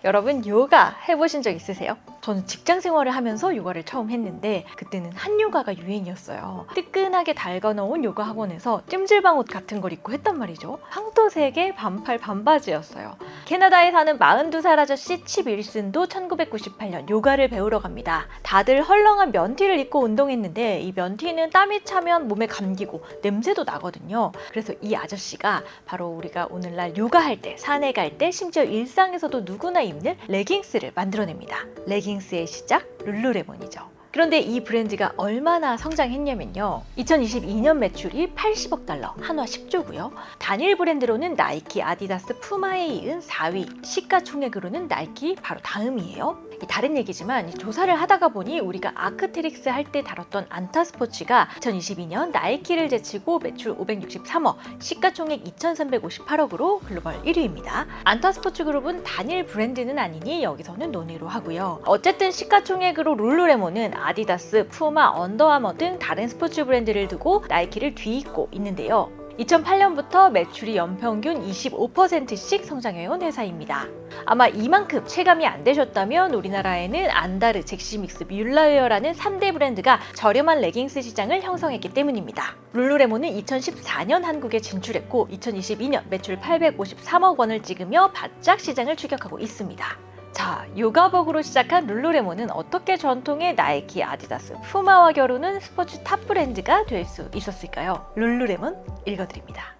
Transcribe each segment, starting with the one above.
여러분 요가 해보신 적 있으세요? 저는 직장 생활을 하면서 요가를 처음 했는데 그때는 한요가가 유행이었어요. 뜨끈하게 달궈놓은 요가 학원에서 찜질방 옷 같은 걸 입고 했단 말이죠. 황토색의 반팔 반바지였어요. 캐나다에 사는 42살 아저씨 칩 윌슨도 1998년 요가를 배우러 갑니다. 다들 헐렁한 면티를 입고 운동했는데 이 면티는 땀이 차면 몸에 감기고 냄새도 나거든요. 그래서 이 아저씨가 바로 우리가 오늘날 요가할 때, 산에 갈 때, 심지어 일상에서도 누구나 입는 레깅스를 만들어냅니다. 레깅스의 시작, 룰루레몬이죠. 그런데 이 브랜드가 얼마나 성장했냐면요. 2022년 매출이 80억 달러, 한화 10조고요. 단일 브랜드로는 나이키, 아디다스, 푸마에 이은 4위, 시가총액으로는 나이키 바로 다음이에요. 다른 얘기지만 조사를 하다가 보니 우리가 아크테릭스 할 때 다뤘던 안타스포츠가 2022년 나이키를 제치고 매출 563억, 시가총액 2,358억으로 글로벌 1위입니다. 안타스포츠 그룹은 단일 브랜드는 아니니 여기서는 논의로 하고요. 어쨌든 시가총액으로 룰루레몬은 아디다스, 푸마, 언더아머 등 다른 스포츠 브랜드를 두고 나이키를 뒤잇고 있는데요. 2008년부터 매출이 연평균 25%씩 성장해온 회사입니다. 아마 이만큼 체감이 안 되셨다면 우리나라에는 안다르, 잭시믹스, 뮬라웨어라는 3대 브랜드가 저렴한 레깅스 시장을 형성했기 때문입니다. 룰루레몬은 2014년 한국에 진출했고 2022년 매출 853억 원을 찍으며 바짝 시장을 추격하고 있습니다. 자, 요가복으로 시작한 룰루레몬은 어떻게 전통의 나이키, 아디다스, 푸마와 겨루는 스포츠 탑 브랜드가 될 수 있었을까요? 룰루레몬 읽어드립니다.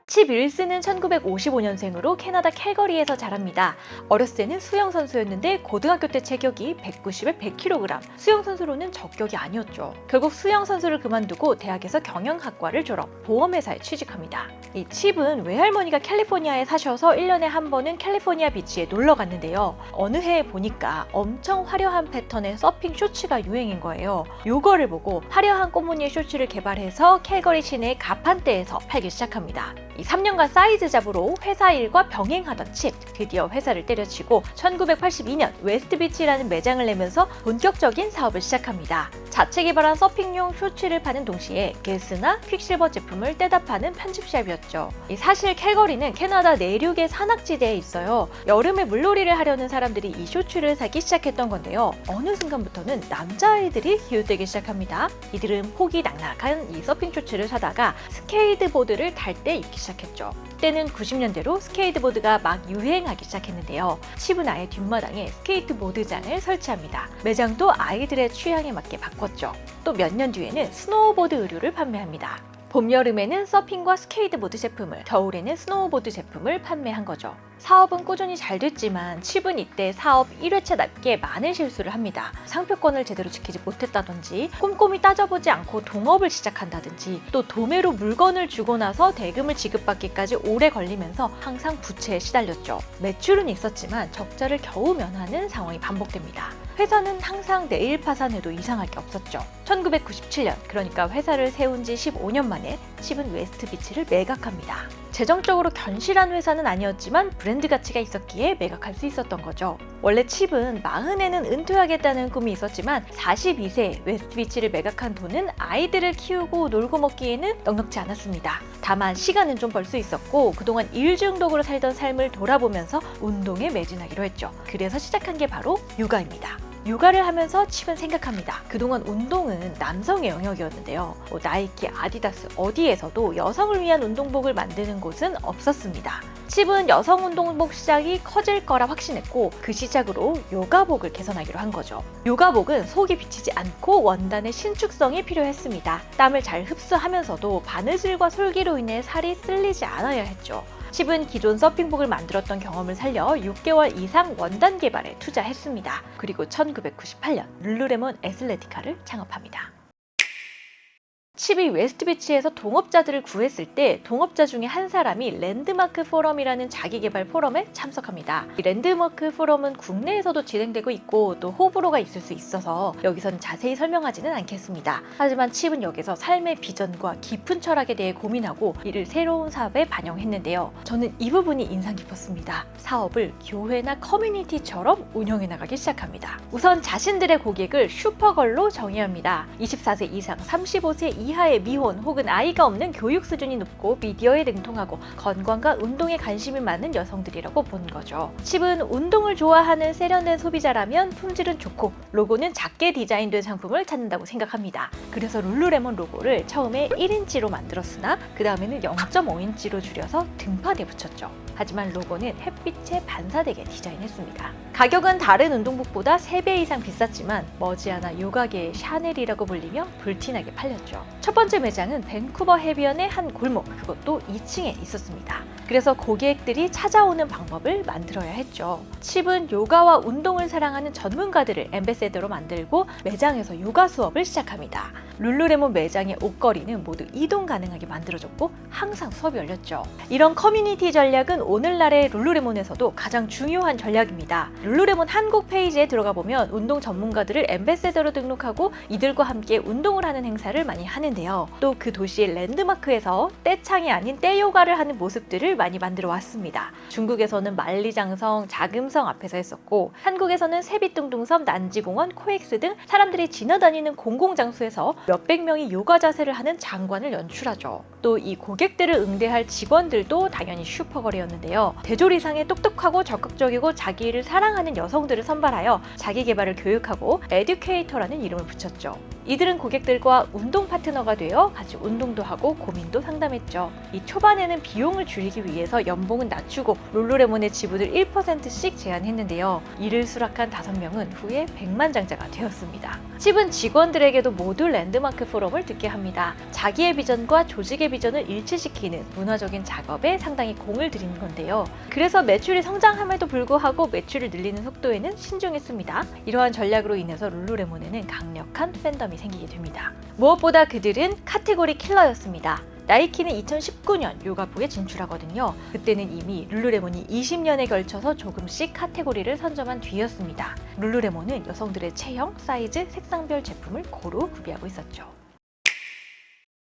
칩 윌슨은 1955년생으로 캐나다 캘거리에서 자랍니다. 어렸을 때는 수영선수였는데 고등학교 때 체격이 190에 100kg, 수영선수로는 적격이 아니었죠. 결국 수영선수를 그만두고 대학에서 경영학과를 졸업, 보험회사에 취직합니다. 이 칩은 외할머니가 캘리포니아에 사셔서 1년에 한 번은 캘리포니아 비치에 놀러 갔는데요. 어느 해에 보니까 엄청 화려한 패턴의 서핑 쇼츠가 유행인 거예요. 요거를 보고 화려한 꽃무늬의 쇼츠를 개발해서 캘거리 시내 가판대에서 팔기 시작합니다. 3년간 사이즈 잡으로 회사 일과 병행하던 칩, 드디어 회사를 때려치고 1982년 웨스트비치라는 매장을 내면서 본격적인 사업을 시작합니다. 자체 개발한 서핑용 쇼츠를 파는 동시에 게스나 퀵실버 제품을 떼다 파는 편집샵이었죠. 사실 캘거리는 캐나다 내륙의 산악지대에 있어요. 여름에 물놀이를 하려는 사람들이 이 쇼츠를 사기 시작했던 건데요. 어느 순간부터는 남자아이들이 기웃대기 시작합니다. 이들은 폭이 낙낙한 이 서핑 쇼츠를 사다가 스케이트보드를 탈 때 입기 시작했죠. 그때는 90년대로 스케이트보드가 막 유행하기 시작했는데요. 칩은 아예 뒷마당에 스케이트보드장을 설치합니다. 매장도 아이들의 취향에 맞게 바꿨죠. 또 몇 년 뒤에는 스노우보드 의류를 판매합니다. 봄, 여름에는 서핑과 스케이트보드 제품을, 겨울에는 스노우보드 제품을 판매한 거죠. 사업은 꾸준히 잘 됐지만 칩은 이때 사업 1회차답게 많은 실수를 합니다. 상표권을 제대로 지키지 못했다든지 꼼꼼히 따져보지 않고 동업을 시작한다든지 또 도매로 물건을 주고 나서 대금을 지급받기까지 오래 걸리면서 항상 부채에 시달렸죠. 매출은 있었지만 적자를 겨우 면하는 상황이 반복됩니다. 회사는 항상 내일 파산해도 이상할 게 없었죠. 1997년, 그러니까 회사를 세운 지 15년 만에 칩은 웨스트비치를 매각합니다. 재정적으로 견실한 회사는 아니었지만 브랜드 가치가 있었기에 매각할 수 있었던 거죠. 원래 칩은 40에는 은퇴하겠다는 꿈이 있었지만 42세에 웨스트비치를 매각한 돈은 아이들을 키우고 놀고 먹기에는 넉넉지 않았습니다. 다만 시간은 좀 벌 수 있었고 그동안 일 중독으로 살던 삶을 돌아보면서 운동에 매진하기로 했죠. 그래서 시작한 게 바로 요가입니다. 요가를 하면서 칩은 생각합니다. 그동안 운동은 남성의 영역이었는데요. 나이키, 아디다스 어디에서도 여성을 위한 운동복을 만드는 곳은 없었습니다. 칩은 여성 운동복 시장이 커질 거라 확신했고 그 시작으로 요가복을 개선하기로 한 거죠. 요가복은 속이 비치지 않고 원단의 신축성이 필요했습니다. 땀을 잘 흡수하면서도 바느질과 솔기로 인해 살이 쓸리지 않아야 했죠. 칩은 기존 서핑복을 만들었던 경험을 살려 6개월 이상 원단 개발에 투자했습니다. 그리고 1998년 룰루레몬 애슬레티카를 창업합니다. 칩이 웨스트비치에서 동업자들을 구했을 때 동업자 중에 한 사람이 랜드마크 포럼이라는 자기개발 포럼에 참석합니다. 이 랜드마크 포럼은 국내에서도 진행되고 있고 또 호불호가 있을 수 있어서 여기선 자세히 설명하지는 않겠습니다. 하지만 칩은 여기서 삶의 비전과 깊은 철학에 대해 고민하고 이를 새로운 사업에 반영했는데요. 저는 이 부분이 인상 깊었습니다. 사업을 교회나 커뮤니티처럼 운영해 나가기 시작합니다. 우선 자신들의 고객을 슈퍼걸로 정의합니다. 24세 이상 35세 이하 이하의 미혼 혹은 아이가 없는 교육 수준이 높고 미디어에 능통하고 건강과 운동에 관심이 많은 여성들이라고 본 거죠. 칩은 운동을 좋아하는 세련된 소비자라면 품질은 좋고 로고는 작게 디자인된 상품을 찾는다고 생각합니다. 그래서 룰루레몬 로고를 처음에 1인치로 만들었으나 그 다음에는 0.5인치로 줄여서 등판에 붙였죠. 하지만 로고는 햇빛에 반사되게 디자인했습니다. 가격은 다른 운동복보다 3배 이상 비쌌지만 머지않아 요가계의 샤넬이라고 불리며 불티나게 팔렸죠. 첫 번째 매장은 밴쿠버 해변의 한 골목, 그것도 2층에 있었습니다. 그래서 고객들이 찾아오는 방법을 만들어야 했죠. 칩은 요가와 운동을 사랑하는 전문가들을 앰베세더로 만들고 매장에서 요가 수업을 시작합니다. 룰루레몬 매장의 옷걸이는 모두 이동 가능하게 만들어졌고 항상 수업이 열렸죠. 이런 커뮤니티 전략은 오늘날의 룰루레몬에서도 가장 중요한 전략입니다. 룰루레몬 한국 페이지에 들어가 보면 운동 전문가들을 앰베세더로 등록하고 이들과 함께 운동을 하는 행사를 많이 하는데요. 또 그 도시의 랜드마크에서 떼창이 아닌 떼요가를 하는 모습들을 많이 만들어 왔습니다. 중국에서는 만리장성, 자금성 앞에서 했었고 한국에서는 세빛둥둥섬, 난지공원, 코엑스 등 사람들이 지나다니는 공공장소에서 몇백 명이 요가 자세를 하는 장관을 연출하죠. 또 이 고객들을 응대할 직원들도 당연히 슈퍼걸이었는데요. 대졸 이상의 똑똑하고 적극적이고 자기 일을 사랑하는 여성들을 선발하여 자기 개발을 교육하고 에듀케이터라는 이름을 붙였죠. 이들은 고객들과 운동 파트너가 되어 같이 운동도 하고 고민도 상담했죠. 이 초반에는 비용을 줄이기 위해서 연봉은 낮추고 룰루레몬의 지분을 1%씩 제한했는데요. 이를 수락한 5명은 후에 백만장자가 되었습니다. 칩은 직원들에게도 모두 랜드마크 포럼을 듣게 합니다. 자기의 비전과 조직의 비전을 일치시키는 문화적인 작업에 상당히 공을 들인 건데요. 그래서 매출이 성장함에도 불구하고 매출을 늘리는 속도에는 신중했습니다. 이러한 전략으로 인해서 룰루레몬에는 강력한 팬덤이 생기게 됩니다. 무엇보다 그들은 카테고리 킬러였습니다. 나이키는 2019년 요가부에 진출하거든요. 그때는 이미 룰루레몬이 20년에 걸쳐서 조금씩 카테고리를 선점한 뒤였습니다. 룰루레몬은 여성들의 체형, 사이즈, 색상별 제품을 고루 구비하고 있었죠.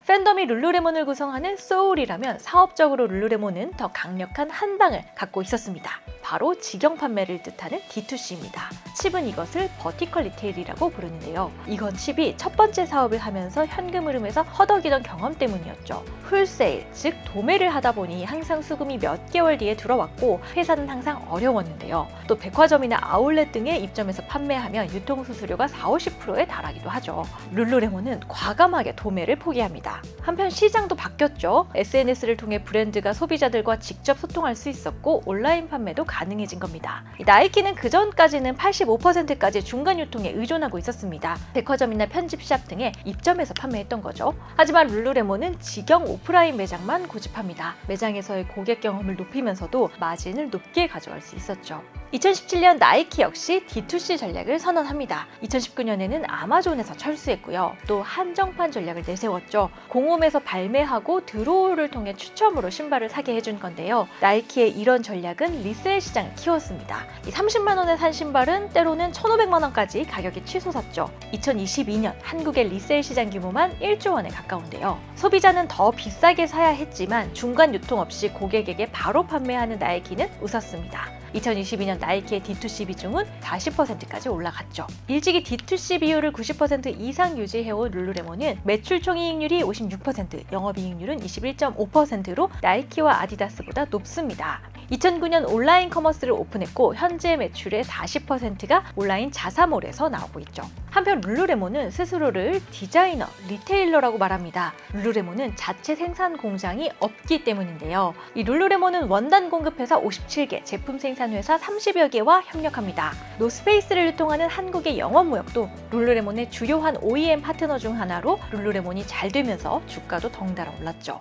팬덤이 룰루레몬을 구성하는 소울이라면 사업적으로 룰루레몬은 더 강력한 한방을 갖고 있었습니다. 바로 직영 판매를 뜻하는 D2C입니다. 칩은 이것을 버티컬 리테일이라고 부르는데요. 이건 칩이 첫 번째 사업을 하면서 현금 흐름에서 허덕이던 경험 때문이었죠. 홀세일, 즉 도매를 하다 보니 항상 수금이 몇 개월 뒤에 들어왔고 회사는 항상 어려웠는데요. 또 백화점이나 아울렛 등에 입점해서 판매하면 유통수수료가 40~50%에 달하기도 하죠. 룰루레몬은 과감하게 도매를 포기합니다. 한편 시장도 바뀌었죠. SNS를 통해 브랜드가 소비자들과 직접 소통할 수 있었고 온라인 판매도 가능해진 겁니다. 나이키는 그전까지는 85%까지 중간 유통에 의존하고 있었습니다. 백화점이나 편집샵 등에 입점해서 판매했던 거죠. 하지만 룰루레몬은 직영 오프라인 매장만 고집합니다. 매장에서의 고객 경험을 높이면서도 마진을 높게 가져갈 수 있었죠. 2017년 나이키 역시 D2C 전략을 선언합니다. 2019년에는 아마존에서 철수했고요. 또 한정판 전략을 내세웠죠. 공홈에서 발매하고 드로우를 통해 추첨으로 신발을 사게 해준 건데요. 나이키의 이런 전략은 리셀 시장을 키웠습니다. 30만 원에 산 신발은 때로는 1,500만 원까지 가격이 치솟았죠. 2022년 한국의 리셀 시장 규모만 1조 원에 가까운데요. 소비자는 더 비싸게 사야 했지만 중간 유통 없이 고객에게 바로 판매하는 나이키는 웃었습니다. 2022년 나이키의 D2C 비중은 40%까지 올라갔죠. 일찍이 D2C 비율을 90% 이상 유지해온 룰루레몬은 매출 총이익률이 56%, 영업이익률은 21.5%로 나이키와 아디다스보다 높습니다. 2009년 온라인 커머스를 오픈했고 현재 매출의 40%가 온라인 자사몰에서 나오고 있죠. 한편 룰루레몬은 스스로를 디자이너, 리테일러라고 말합니다. 룰루레몬은 자체 생산 공장이 없기 때문인데요. 이 룰루레몬은 원단 공급회사 57개, 제품 생산 회사 30여 개와 협력합니다. 노스페이스를 유통하는 한국의 영업무역도 룰루레몬의 주요한 OEM 파트너 중 하나로 룰루레몬이 잘 되면서 주가도 덩달아 올랐죠.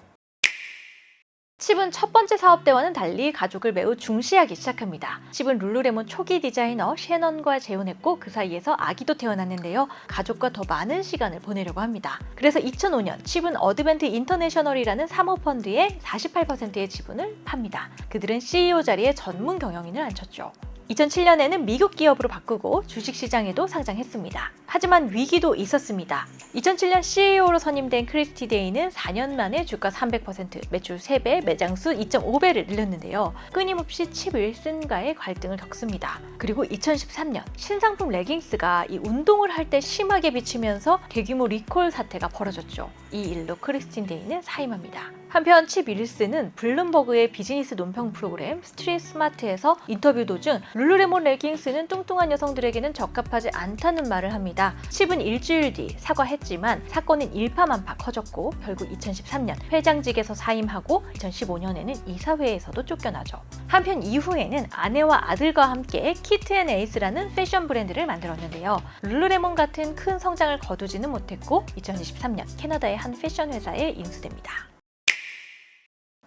칩은 첫 번째 사업 때와는 달리 가족을 매우 중시하기 시작합니다. 칩은 룰루레몬 초기 디자이너 셰넌과 재혼했고 그 사이에서 아기도 태어났는데요. 가족과 더 많은 시간을 보내려고 합니다. 그래서 2005년 칩은 어드벤트 인터내셔널이라는 사모펀드에 48%의 지분을 팝니다. 그들은 CEO 자리에 전문 경영인을 앉혔죠. 2007년에는 미국 기업으로 바꾸고 주식시장에도 상장했습니다. 하지만 위기도 있었습니다. 2007년 CEO로 선임된 크리스티 데이는 4년 만에 주가 300%, 매출 3배, 매장 수 2.5배를 늘렸는데요. 끊임없이 칩 윌슨과의 갈등을 겪습니다. 그리고 2013년 신상품 레깅스가 이 운동을 할 때 심하게 비치면서 대규모 리콜 사태가 벌어졌죠. 이 일로 크리스틴 데이는 사임합니다. 한편 칩 윌슨은 블룸버그의 비즈니스 논평 프로그램 스트릿 스마트에서 인터뷰 도중 룰루레몬 레깅스는 뚱뚱한 여성들에게는 적합하지 않다는 말을 합니다. 칩은 일주일 뒤 사과했지만 사건은 일파만파 커졌고 결국 2013년 회장직에서 사임하고 2015년에는 이사회에서도 쫓겨나죠. 한편 이후에는 아내와 아들과 함께 키트앤에이스라는 패션 브랜드를 만들었는데요. 룰루레몬 같은 큰 성장을 거두지는 못했고 2023년 캐나다의 한 패션 회사에 인수됩니다.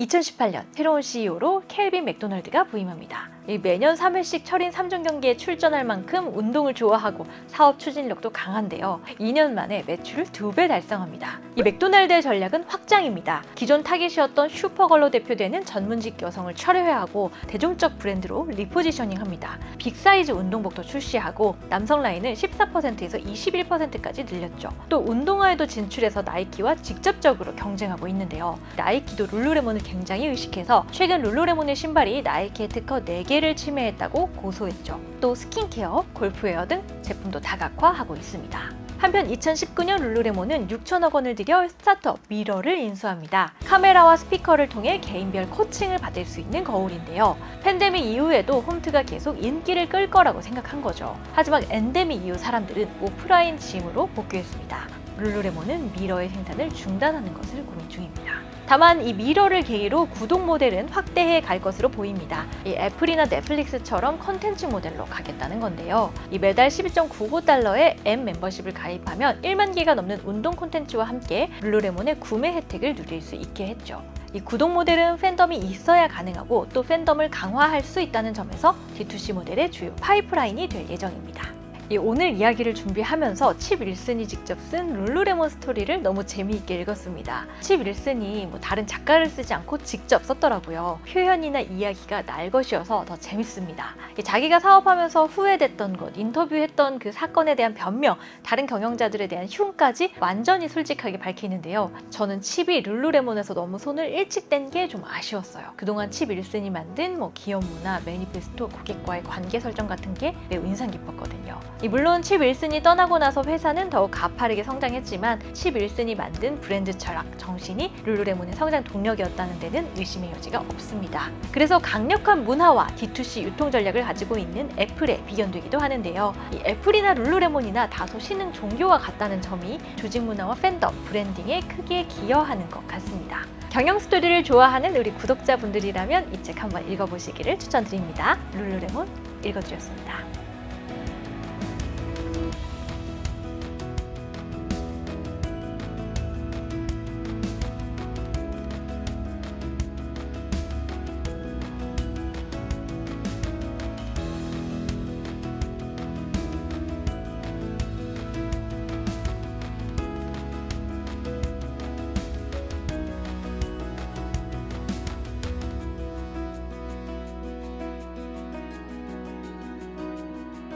2018년 새로운 CEO로 켈빈 맥도널드가 부임합니다. 매년 3회씩 철인 3종 경기에 출전할 만큼 운동을 좋아하고 사업 추진력도 강한데요. 2년 만에 매출을 2배 달성합니다. 이 맥도날드의 전략은 확장입니다. 기존 타깃이었던 슈퍼걸로 대표되는 전문직 여성을 철회하고 대중적 브랜드로 리포지셔닝합니다. 빅사이즈 운동복도 출시하고 남성 라인을 14%에서 21%까지 늘렸죠. 또 운동화에도 진출해서 나이키와 직접적으로 경쟁하고 있는데요. 나이키도 룰루레몬을 굉장히 의식해서 최근 룰루레몬의 신발이 나이키의 특허 4개를 침해했다고 고소했죠. 또 스킨케어, 골프웨어 등 제품도 다각화하고 있습니다. 한편 2019년 룰루레몬은 6천억 원을 들여 스타트업 미러를 인수합니다. 카메라와 스피커를 통해 개인별 코칭을 받을 수 있는 거울인데요. 팬데믹 이후에도 홈트가 계속 인기를 끌 거라고 생각한 거죠. 하지만 엔데믹 이후 사람들은 오프라인 짐으로 복귀했습니다. 룰루레몬은 미러의 생산을 중단하는 것을 고민 중입니다. 다만 이 미러를 계기로 구독 모델은 확대해 갈 것으로 보입니다. 이 애플이나 넷플릭스처럼 컨텐츠 모델로 가겠다는 건데요. 이 매달 12.99달러의 M 멤버십을 가입하면 1만 개가 넘는 운동 콘텐츠와 함께 룰루레몬의 구매 혜택을 누릴 수 있게 했죠. 이 구독 모델은 팬덤이 있어야 가능하고 또 팬덤을 강화할 수 있다는 점에서 D2C 모델의 주요 파이프라인이 될 예정입니다. 오늘 이야기를 준비하면서 칩 윌슨이 직접 쓴 룰루레몬 스토리를 너무 재미있게 읽었습니다. 칩 윌슨이 다른 작가를 쓰지 않고 직접 썼더라고요. 표현이나 이야기가 날 것이어서 더 재밌습니다. 자기가 사업하면서 후회됐던 것, 인터뷰했던 그 사건에 대한 변명, 다른 경영자들에 대한 흉까지 완전히 솔직하게 밝히는데요. 저는 칩이 룰루레몬에서 너무 손을 일찍 뗀 게 좀 아쉬웠어요. 그동안 칩 윌슨이 만든 기업 문화, 매니페스토, 고객과의 관계 설정 같은 게 매우 인상 깊었거든요. 물론 칩 윌슨이 떠나고 나서 회사는 더욱 가파르게 성장했지만 칩 윌슨이 만든 브랜드 철학, 정신이 룰루레몬의 성장 동력이었다는 데는 의심의 여지가 없습니다. 그래서 강력한 문화와 D2C 유통 전략을 가지고 있는 애플에 비견되기도 하는데요. 이 애플이나 룰루레몬이나 다소 신흥 종교와 같다는 점이 조직 문화와 팬덤, 브랜딩에 크게 기여하는 것 같습니다. 경영 스토리를 좋아하는 우리 구독자분들이라면 이 책 한번 읽어보시기를 추천드립니다. 룰루레몬 읽어드렸습니다.